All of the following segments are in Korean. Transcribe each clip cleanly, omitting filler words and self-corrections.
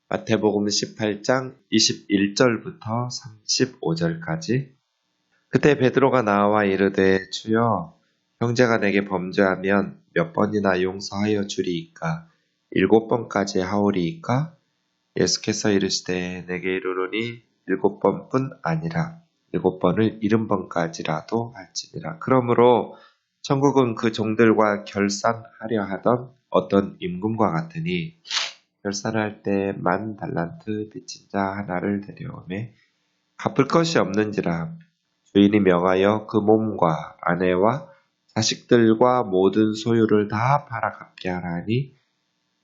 마태복음 18장 21절부터 35절까지. 그때 베드로가 나와 이르되 주여 형제가 내게 범죄하면 몇 번이나 용서하여 주리이까? 7번까지 하오리이까? 예수께서 이르시되 내게 이르노니 7번뿐 아니라 7번을 70번까지라도 할지니라. 그러므로 천국은 그 종들과 결산하려 하던 어떤 임금과 같으니 결산할 때 10,000달란트 빚진 자 하나를 데려오매 갚을 것이 없는지라. 주인이 명하여 그 몸과 아내와 자식들과 모든 소유를 다 팔아 갚게 하라니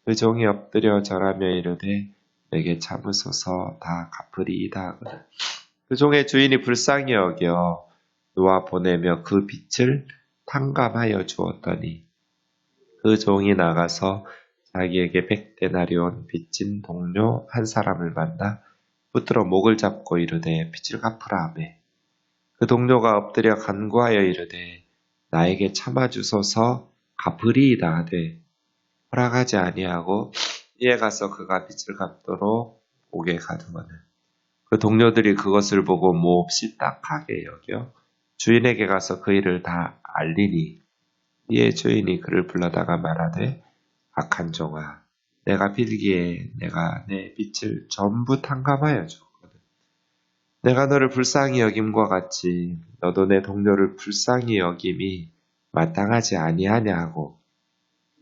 그 종이 엎드려 절하며 이르되 내게 참으소서 다 갚으리이다 하거든. 그 종의 주인이 불쌍히 여겨 놓아 보내며 그 빚을 탕감하여 주었더니 그 종이 나가서 자기에게 100데나리온 빚진 동료 한 사람을 만나 붙들어 목을 잡고 이르되 빚을 갚으라 하매 그 동료가 엎드려 간구하여 이르되 나에게 참아주소서 갚으리이다 하되 허락하지 아니하고 이에 가서 그가 빚을 갚도록 옥에 가두거늘 그 동료들이 그것을 보고 몹시 딱하게 여겨 주인에게 가서 그 일을 다 알리니 이에 주인이 그를 불러다가 말하되 악한 종아 내가 빌기에 내가 내 빚을 전부 탕감하여 줬거든. 내가 너를 불쌍히 여김과 같이 너도 내 동료를 불쌍히 여김이 마땅하지 아니하냐 하고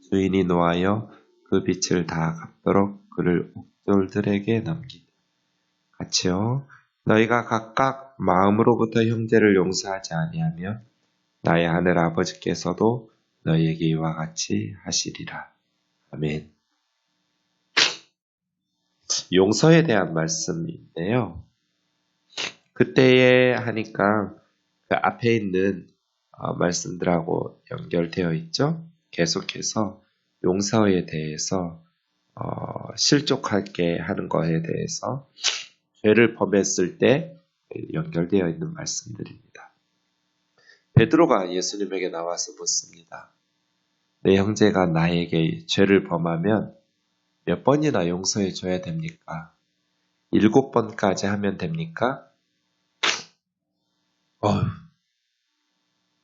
주인이 노하여 그 빚을 다 갚도록 그를 옥졸들에게 넘기니 같이요 너희가 각각 마음으로부터 형제를 용서하지 아니하며 나의 하늘 아버지께서도 너희에게 이와 같이 하시리라. 아멘. 용서에 대한 말씀인데요. 그때에 하니까 그 앞에 있는 말씀들하고 연결되어 있죠. 계속해서 용서에 대해서 실족하게 하는 것에 대해서 죄를 범했을 때 연결되어 있는 말씀들입니다. 베드로가 예수님에게 나와서 묻습니다. 내 형제가 나에게 죄를 범하면 몇 번이나 용서해 줘야 됩니까? 7번까지 하면 됩니까?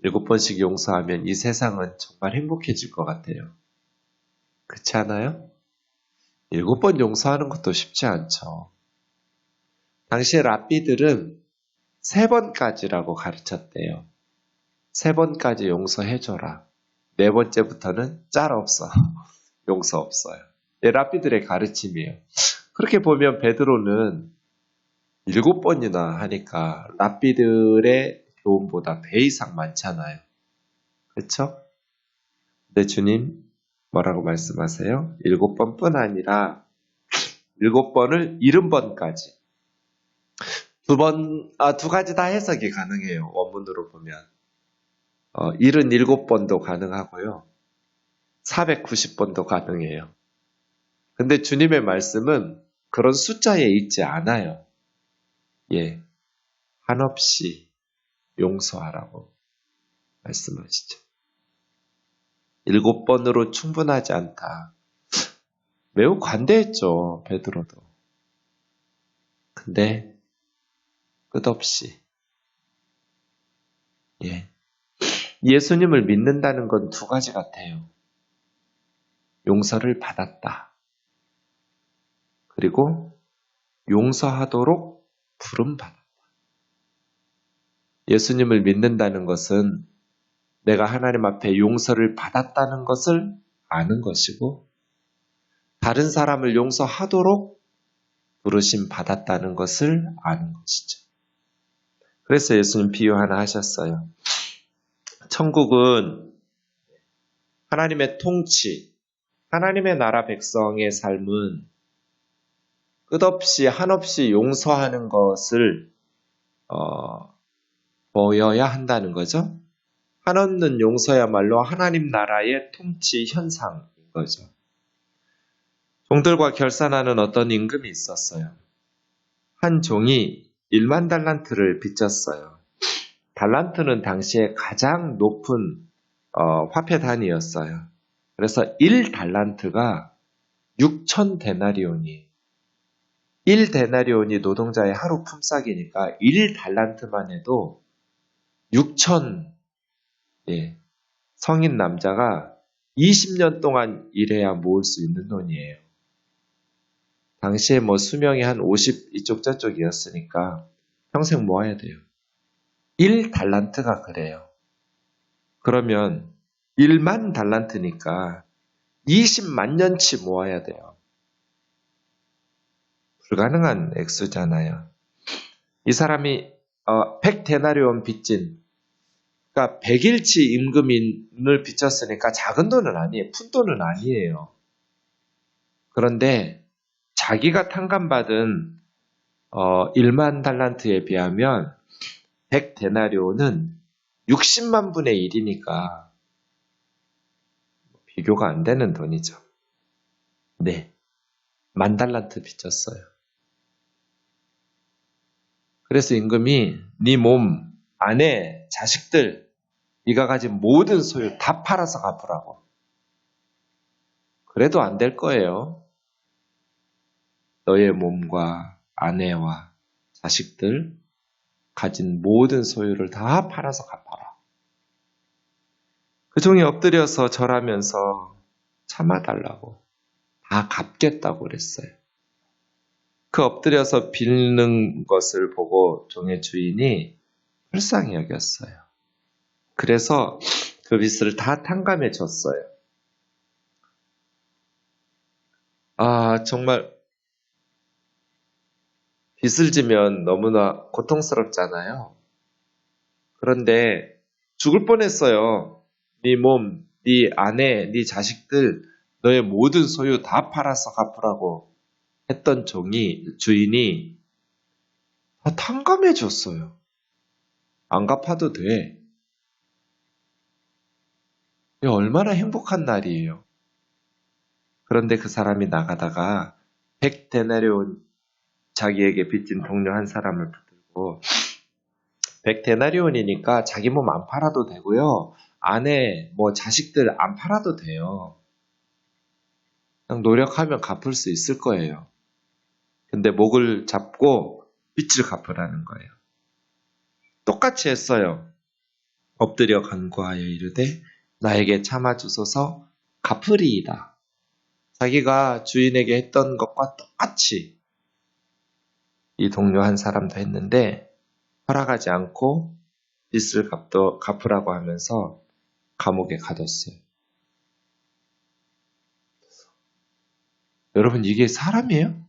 7번씩 용서하면 이 세상은 정말 행복해질 것 같아요. 그렇지 않아요? 7번 용서하는 것도 쉽지 않죠. 당시에 랍비들은 3번까지라고 가르쳤대요. 3번까지 용서해줘라. 4번째부터는 짤 없어. 용서 없어요. 랍비들의 가르침이에요. 그렇게 보면 베드로는 7번이나 하니까 랍비들의 교훈보다 배 이상 많잖아요. 그렇죠? 근데 주님 뭐라고 말씀하세요? 7번뿐 아니라 7번을 70번까지. 두 가지 다 해석이 가능해요. 원문으로 보면. 77번도 가능하고요. 490번도 가능해요. 근데 주님의 말씀은 그런 숫자에 있지 않아요. 예, 한없이 용서하라고 말씀하시죠. 7번으로 충분하지 않다. 매우 관대했죠, 베드로도. 근데 끝없이 예수님을 믿는다는 건 2가지 같아요. 용서를 받았다. 그리고 용서하도록 부름받았다. 예수님을 믿는다는 것은 내가 하나님 앞에 용서를 받았다는 것을 아는 것이고 다른 사람을 용서하도록 부르심 받았다는 것을 아는 것이죠. 그래서 예수님 비유 하나 하셨어요. 천국은 하나님의 통치, 하나님의 나라 백성의 삶은 끝없이 한없이 용서하는 것을 보여야 한다는 거죠. 한없는 용서야말로 하나님 나라의 통치 현상인 거죠. 종들과 결산하는 어떤 임금이 있었어요. 한 종이 10,000달란트를 빚졌어요. 달란트는 당시에 가장 높은 화폐 단위였어요. 그래서 1달란트가 6,000데나리온이에요. 1데나리온이 노동자의 하루 품삯이니까 1달란트만 해도 6천, 성인 남자가 20년 동안 일해야 모을 수 있는 돈이에요. 당시에 수명이 한 50 이쪽 저쪽이었으니까 평생 모아야 돼요. 1달란트가 그래요. 그러면 1만 달란트니까 20만 년치 모아야 돼요. 불가능한 액수잖아요. 이 사람이 100데나리온 빚진, 그러니까 100일치 임금을 빚졌으니까 작은 돈은 아니에요. 푼 돈은 아니에요. 그런데 자기가 탕감받은 1만 달란트에 비하면 100데나리온은 60만 분의 1이니까 비교가 안 되는 돈이죠. 네, 10,000달란트 빚졌어요. 그래서 임금이 네 몸, 아내, 자식들, 네가 가진 모든 소유 다 팔아서 갚으라고. 그래도 안 될 거예요. 너의 몸과 아내와 자식들, 가진 모든 소유를 다 팔아서 갚아라. 그 종이 엎드려서 절하면서 참아달라고. 다 갚겠다고 그랬어요. 그 엎드려서 빌는 것을 보고 종의 주인이 불쌍히 여겼어요. 그래서 그 빚을 다 탕감해 줬어요. 정말 빚을 지면 너무나 고통스럽잖아요. 그런데 죽을 뻔했어요. 네 몸, 네 아내, 네 자식들, 너의 모든 소유 다 팔아서 갚으라고 했던 주인이 다 탕감해 줬어요. 안 갚아도 돼. 이게 얼마나 행복한 날이에요. 그런데 그 사람이 나가다가 100데나리온 자기에게 빚진 동료 한 사람을 붙들고 100데나리온이니까 자기 몸 안 팔아도 되고요. 아내, 자식들 안 팔아도 돼요. 그냥 노력하면 갚을 수 있을 거예요. 근데 목을 잡고 빚을 갚으라는 거예요. 똑같이 했어요. 엎드려 간구하여 이르되 나에게 참아주소서 갚으리이다. 자기가 주인에게 했던 것과 똑같이 이 동료 한 사람도 했는데 허락하지 않고 빚을 갚으라고 하면서 감옥에 가뒀어요. 여러분, 이게 사람이에요?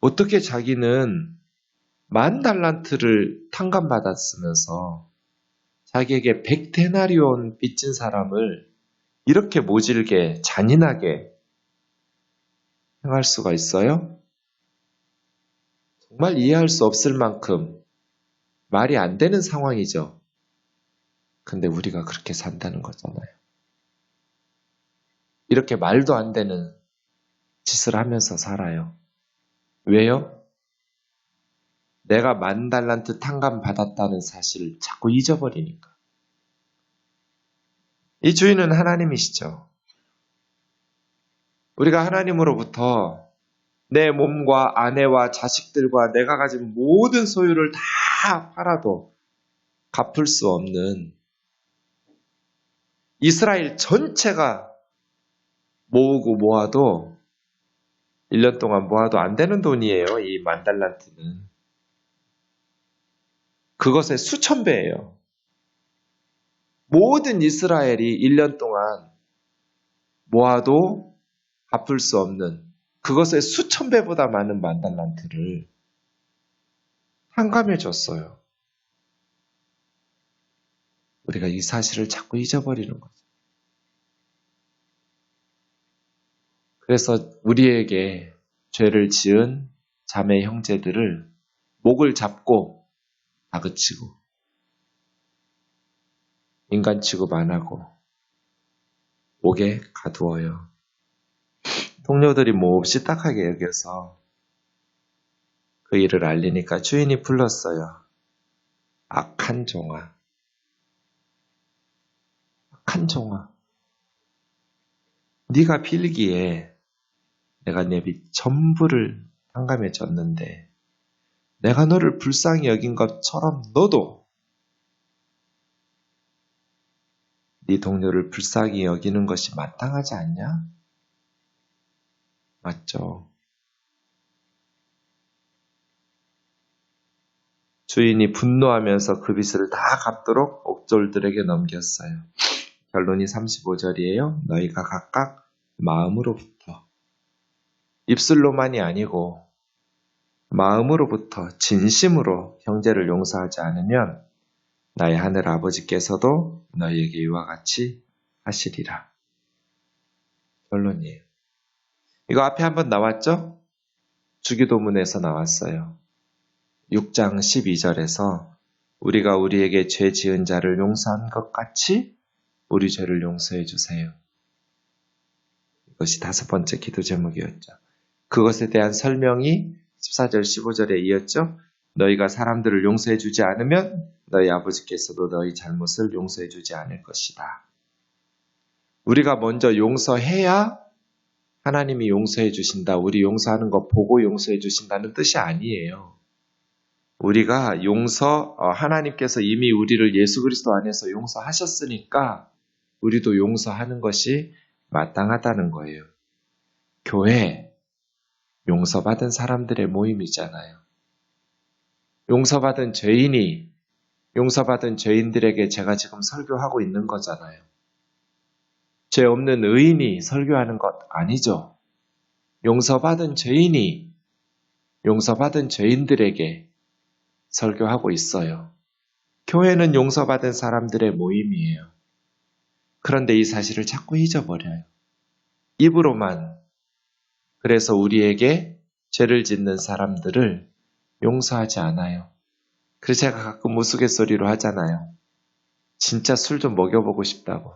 어떻게 자기는 10,000달란트를 탕감받았으면서 자기에게 100데나리온 빚진 사람을 이렇게 모질게 잔인하게 행할 수가 있어요? 정말 이해할 수 없을 만큼 말이 안 되는 상황이죠. 근데 우리가 그렇게 산다는 거잖아요. 이렇게 말도 안 되는 짓을 하면서 살아요. 왜요? 내가 10,000달란트 탕감받았다는 사실을 자꾸 잊어버리니까. 이 주인은 하나님이시죠. 우리가 하나님으로부터 내 몸과 아내와 자식들과 내가 가진 모든 소유를 다 팔아도 갚을 수 없는 이스라엘 전체가 모으고 모아도 1년 동안 모아도 안 되는 돈이에요. 이 10,000달란트는. 그것의 수천 배예요. 모든 이스라엘이 1년 동안 모아도 갚을 수 없는 그것의 수천 배보다 많은 10,000달란트를 탕감해 줬어요. 우리가 이 사실을 자꾸 잊어버리는 거죠. 그래서 우리에게 죄를 지은 자매 형제들을 목을 잡고 다그치고 인간 취급 안 하고 옥에 가두어요. 동료들이 몹시 딱하게 여겨서 그 일을 알리니까 주인이 불렀어요. 악한 종아. 악한 종아. 네가 빌기에 내가 내 빚 전부를 깜깜해졌는데 내가 너를 불쌍히 여긴 것처럼 너도 네 동료를 불쌍히 여기는 것이 마땅하지 않냐? 맞죠? 주인이 분노하면서 그 빚을 다 갚도록 옥졸들에게 넘겼어요. 결론이 35절이에요. 너희가 각각 마음으로부터, 입술로만이 아니고 마음으로부터 진심으로 형제를 용서하지 않으면 나의 하늘 아버지께서도 너희에게 이와 같이 하시리라. 결론이에요. 이거 앞에 한번 나왔죠? 주기도문에서 나왔어요. 6장 12절에서 우리가 우리에게 죄 지은 자를 용서한 것 같이 우리 죄를 용서해 주세요. 이것이 5번째 기도 제목이었죠. 그것에 대한 설명이 14절 15절에 이었죠. 너희가 사람들을 용서해 주지 않으면 너희 아버지께서도 너희 잘못을 용서해 주지 않을 것이다. 우리가 먼저 용서해야 하나님이 용서해 주신다. 우리 용서하는 거 보고 용서해 주신다는 뜻이 아니에요. 우리가 하나님께서 이미 우리를 예수 그리스도 안에서 용서하셨으니까 우리도 용서하는 것이 마땅하다는 거예요. 교회, 용서받은 사람들의 모임이잖아요. 용서받은 죄인들에게 제가 지금 설교하고 있는 거잖아요. 죄 없는 의인이 설교하는 것 아니죠. 용서받은 죄인들에게 설교하고 있어요. 교회는 용서받은 사람들의 모임이에요. 그런데 이 사실을 자꾸 잊어버려요. 입으로만. 그래서 우리에게 죄를 짓는 사람들을 용서하지 않아요. 그래서 제가 가끔 우스갯소리로 하잖아요. 진짜 술 좀 먹여보고 싶다고.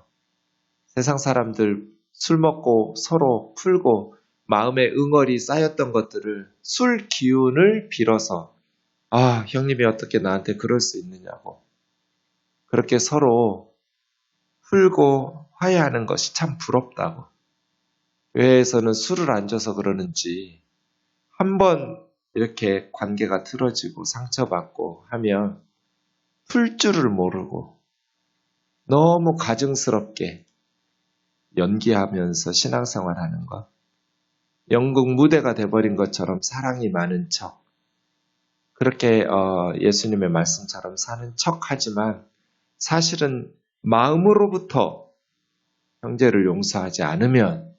세상 사람들 술 먹고 서로 풀고 마음에 응어리 쌓였던 것들을 술 기운을 빌어서 형님이 어떻게 나한테 그럴 수 있느냐고. 그렇게 서로 풀고 화해하는 것이 참 부럽다고. 교회에서는 술을 안 줘서 그러는지 한번 이렇게 관계가 틀어지고 상처받고 하면 풀 줄을 모르고 너무 가증스럽게 연기하면서 신앙생활하는 것. 연극 무대가 돼버린 것처럼 사랑이 많은 척. 그렇게 예수님의 말씀처럼 사는 척하지만 사실은 마음으로부터 형제를 용서하지 않으면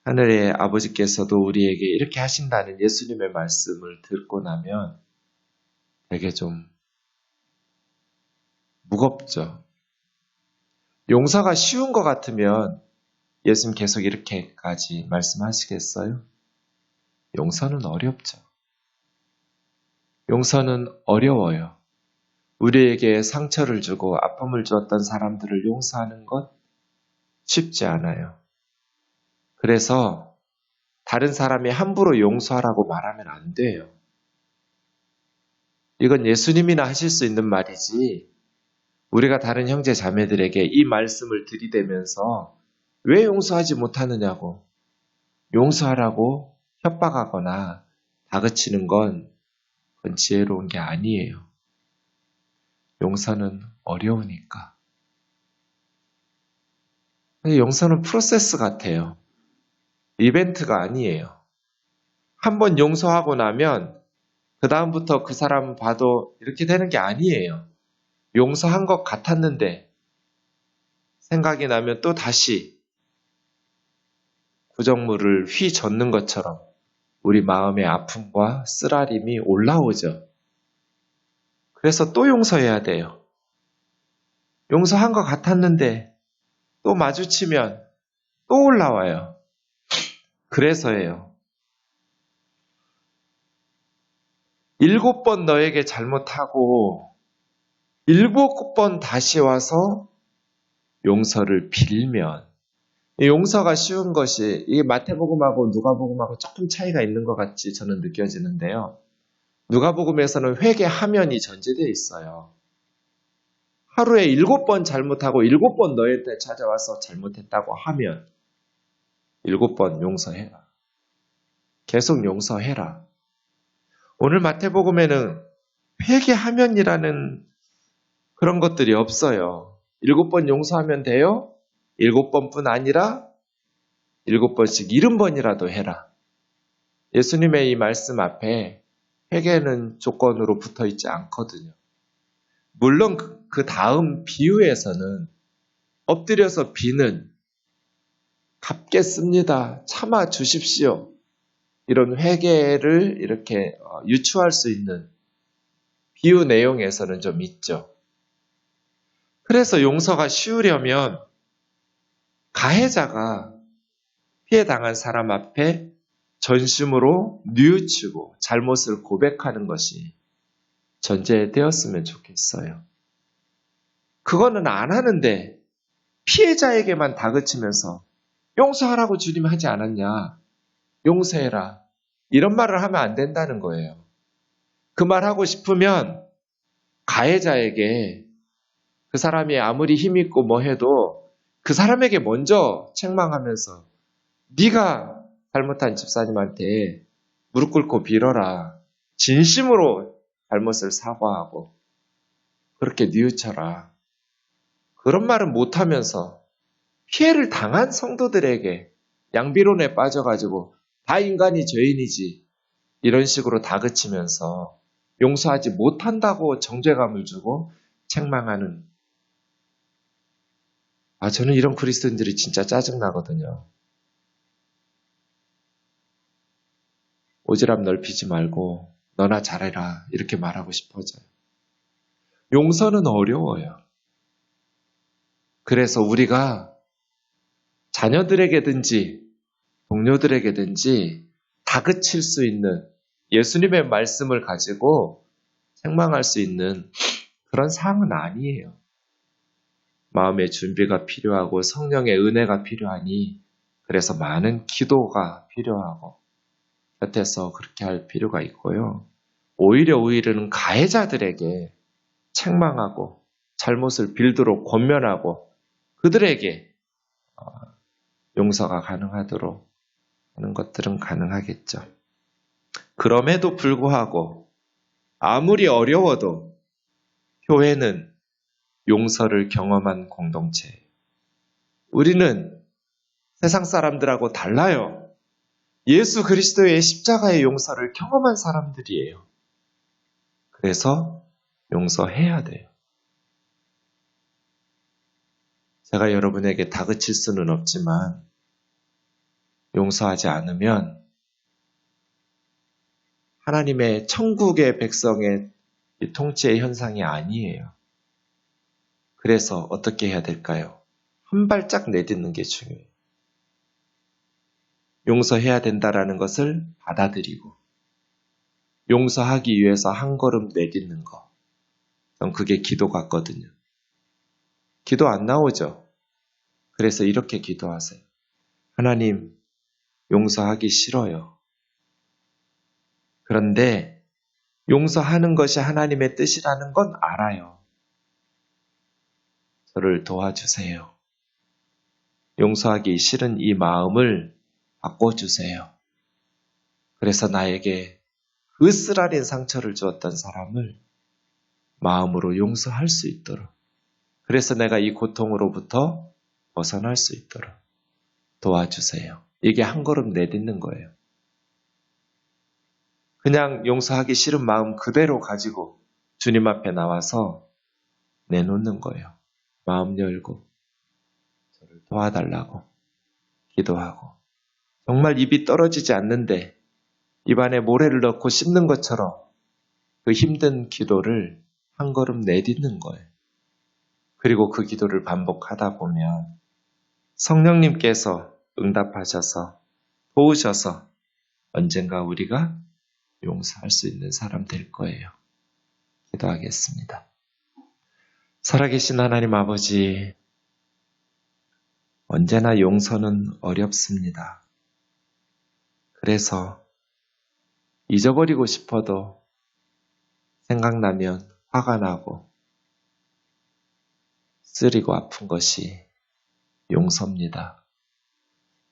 하늘의 아버지께서도 우리에게 이렇게 하신다는 예수님의 말씀을 듣고 나면 되게 좀 무겁죠. 용서가 쉬운 것 같으면 예수님 계속 이렇게까지 말씀하시겠어요? 용서는 어렵죠. 용서는 어려워요. 우리에게 상처를 주고 아픔을 주었던 사람들을 용서하는 것 쉽지 않아요. 그래서 다른 사람이 함부로 용서하라고 말하면 안 돼요. 이건 예수님이나 하실 수 있는 말이지 우리가 다른 형제 자매들에게 이 말씀을 들이대면서 왜 용서하지 못하느냐고 용서하라고 협박하거나 다그치는 건 그건 지혜로운 게 아니에요. 용서는 어려우니까. 용서는 프로세스 같아요. 이벤트가 아니에요. 한번 용서하고 나면 그 다음부터 그 사람 봐도 이렇게 되는 게 아니에요. 용서한 것 같았는데 생각이 나면 또 다시 구정물을 휘젓는 것처럼 우리 마음의 아픔과 쓰라림이 올라오죠. 그래서 또 용서해야 돼요. 용서한 것 같았는데 또 마주치면 또 올라와요. 그래서예요. 7번 너에게 잘못하고 7번 다시 와서 용서를 빌면 용서가 쉬운 것이 이게 마태복음하고 누가복음하고 조금 차이가 있는 것 같이 저는 느껴지는데요. 누가복음에서는 회개하면이 전제되어 있어요. 하루에 7번 잘못하고 7번 너희한테 찾아와서 잘못했다고 하면 7번 용서해라. 계속 용서해라. 오늘 마태복음에는 회개하면이라는 그런 것들이 없어요. 7번 용서하면 돼요? 7번뿐 아니라 7번씩 70번이라도 해라. 예수님의 이 말씀 앞에 회개는 조건으로 붙어 있지 않거든요. 물론 그 다음 비유에서는 엎드려서 비는 갚겠습니다. 참아 주십시오. 이런 회개를 이렇게 유추할 수 있는 비유 내용에서는 좀 있죠. 그래서 용서가 쉬우려면 가해자가 피해 당한 사람 앞에 전심으로 뉘우치고 잘못을 고백하는 것이 전제되었으면 좋겠어요. 그거는 안 하는데 피해자에게만 다그치면서 용서하라고 주님 하지 않았냐? 용서해라. 이런 말을 하면 안 된다는 거예요. 그 말 하고 싶으면 가해자에게 그 사람이 아무리 힘있고 뭐 해도 그 사람에게 먼저 책망하면서 네가 잘못한 집사님한테 무릎 꿇고 빌어라. 진심으로 잘못을 사과하고 그렇게 뉘우쳐라. 그런 말은 못하면서 피해를 당한 성도들에게 양비론에 빠져가지고 다 인간이 죄인이지 이런 식으로 다그치면서 용서하지 못한다고 정죄감을 주고 책망하는 저는 이런 그리스도인들이 진짜 짜증나거든요. 오지랖 넓히지 말고 너나 잘해라 이렇게 말하고 싶어져요. 용서는 어려워요. 그래서 우리가 자녀들에게든지 동료들에게든지 다그칠 수 있는 예수님의 말씀을 가지고 책망할 수 있는 그런 상황은 아니에요. 마음의 준비가 필요하고 성령의 은혜가 필요하니 그래서 많은 기도가 필요하고 곁에서 그렇게 할 필요가 있고요. 오히려 우리는 가해자들에게 책망하고 잘못을 빌도록 권면하고 그들에게 용서가 가능하도록 하는 것들은 가능하겠죠. 그럼에도 불구하고 아무리 어려워도 교회는 용서를 경험한 공동체예요. 우리는 세상 사람들하고 달라요. 예수 그리스도의 십자가의 용서를 경험한 사람들이에요. 그래서 용서해야 돼요. 제가 여러분에게 다그칠 수는 없지만 용서하지 않으면 하나님의 천국의 백성의 통치의 현상이 아니에요. 그래서 어떻게 해야 될까요? 한 발짝 내딛는 게 중요해요. 용서해야 된다라는 것을 받아들이고 용서하기 위해서 한 걸음 내딛는 거. 전 그게 기도 같거든요. 기도 안 나오죠? 그래서 이렇게 기도하세요. 하나님, 용서하기 싫어요. 그런데 용서하는 것이 하나님의 뜻이라는 건 알아요. 저를 도와주세요. 용서하기 싫은 이 마음을 바꿔주세요. 그래서 나에게 그 쓰라린 상처를 주었던 사람을 마음으로 용서할 수 있도록 그래서 내가 이 고통으로부터 벗어날 수 있도록 도와주세요. 이게 한 걸음 내딛는 거예요. 그냥 용서하기 싫은 마음 그대로 가지고 주님 앞에 나와서 내놓는 거예요. 마음 열고 저를 도와달라고 기도하고 정말 입이 떨어지지 않는데 입안에 모래를 넣고 씹는 것처럼 그 힘든 기도를 한 걸음 내딛는 거예요. 그리고 그 기도를 반복하다 보면 성령님께서 응답하셔서 도우셔서 언젠가 우리가 용서할 수 있는 사람 될 거예요. 기도하겠습니다. 살아계신 하나님 아버지, 언제나 용서는 어렵습니다. 그래서 잊어버리고 싶어도 생각나면 화가 나고 쓰리고 아픈 것이 용서입니다.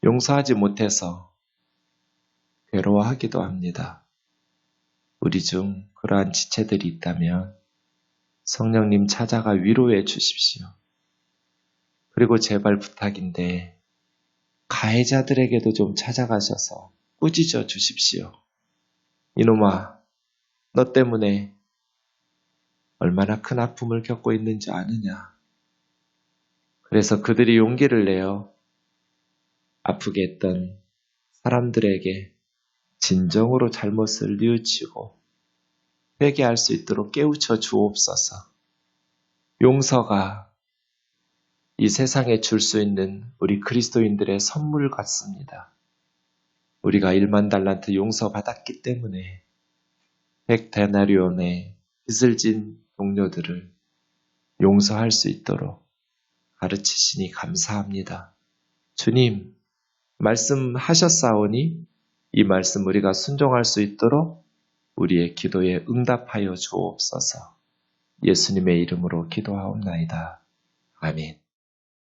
용서하지 못해서 괴로워하기도 합니다. 우리 중 그러한 지체들이 있다면 성령님 찾아가 위로해 주십시오. 그리고 제발 부탁인데 가해자들에게도 좀 찾아가셔서 꾸짖어 주십시오. 이놈아, 너 때문에 얼마나 큰 아픔을 겪고 있는지 아느냐. 그래서 그들이 용기를 내어 아프게 했던 사람들에게 진정으로 잘못을 뉘우치고 회개할 수 있도록 깨우쳐 주옵소서. 용서가 이 세상에 줄 수 있는 우리 그리스도인들의 선물 같습니다. 우리가 1만 달란트 용서받았기 때문에 100데나리온의 빚을 진 동료들을 용서할 수 있도록 가르치시니 감사합니다. 주님, 말씀하셨사오니 이 말씀 우리가 순종할 수 있도록 우리의 기도에 응답하여 주옵소서. 예수님의 이름으로 기도하옵나이다. 아멘.